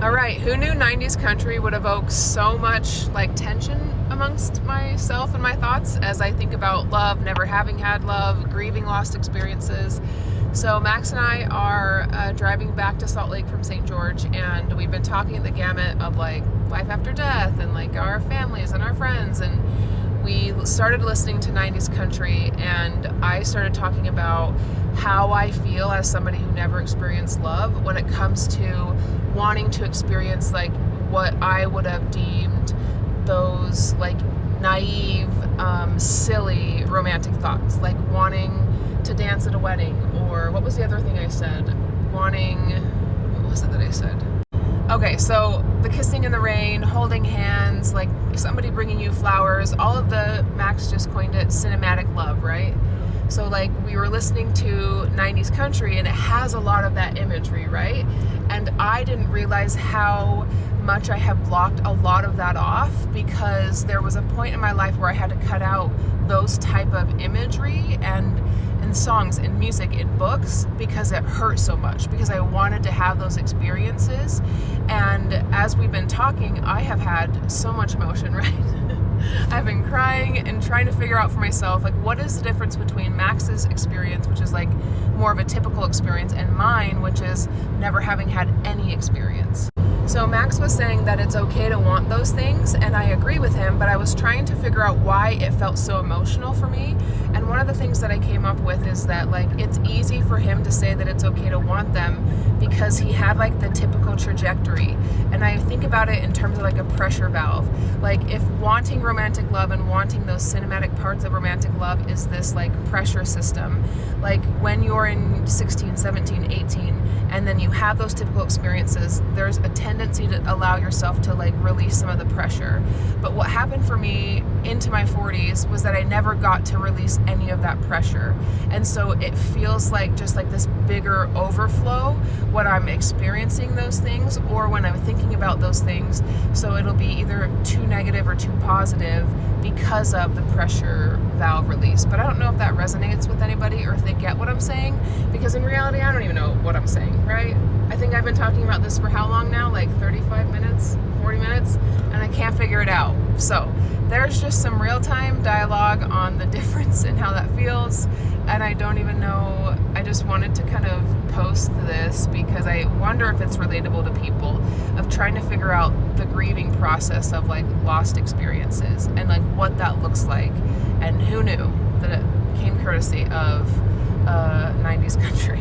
All right, who knew 90s country would evoke so much like tension amongst myself and my thoughts as I think about love, never having had love, grieving lost experiences. So Max and I are driving back to Salt Lake from St. George, and we've been talking the gamut of like life after death and like our families and our friends, and we started listening to 90s country, and I started talking about how I feel as somebody who never experienced love when it comes to wanting to experience like what I would have deemed those like naive, silly romantic thoughts, like wanting to dance at a wedding, or what was the other thing I said? What was it that I said? Okay, so the kissing in the rain, holding hands, like somebody bringing you flowers, all of the, Max just coined it, cinematic love, right? So like we were listening to 90s country, and it has a lot of that imagery, right? And I didn't realize how much I have blocked a lot of that off, because there was a point in my life where I had to cut out those type of imagery and in songs, in music, in books, because it hurt so much, because I wanted to have those experiences. And as we've been talking, I have had so much emotion, right? I've been crying and trying to figure out for myself, like, what is the difference between Max's experience, which is like more of a typical experience, and mine, which is never having had any experience. So Max was saying that it's okay to want those things, and I agree with him, but I was trying to figure out why it felt so emotional for me. And one of the things that I came up with is that like it's easy for him to say that it's okay to want them because he had like the typical trajectory. And I think about it in terms of like a pressure valve. Like if wanting romantic love and wanting those cinematic parts of romantic love is this like pressure system, like when you're in 16, 17, 18, and then you have those typical experiences, there's a tendency to allow yourself to like release some of the pressure. But what happened for me into my 40s was that I never got to release any of that pressure. And so it feels like just like this bigger overflow when I'm experiencing those things or when I'm thinking about those things. So it'll be either too negative or too positive because of the pressure valve release. But I don't know if that resonates with anybody or if they get what I'm saying, because in reality, I don't even know what I'm saying, right? I think I've been talking about this for how long now? Like 35 minutes, 40 minutes, and I can't figure it out. So there's just some real-time dialogue on the difference in how that feels, and I don't even know. I just wanted to kind of post this because I wonder if it's relatable to people, of trying to figure out the grieving process of like lost experiences and like what that looks like. And who knew that it came courtesy of 90s country.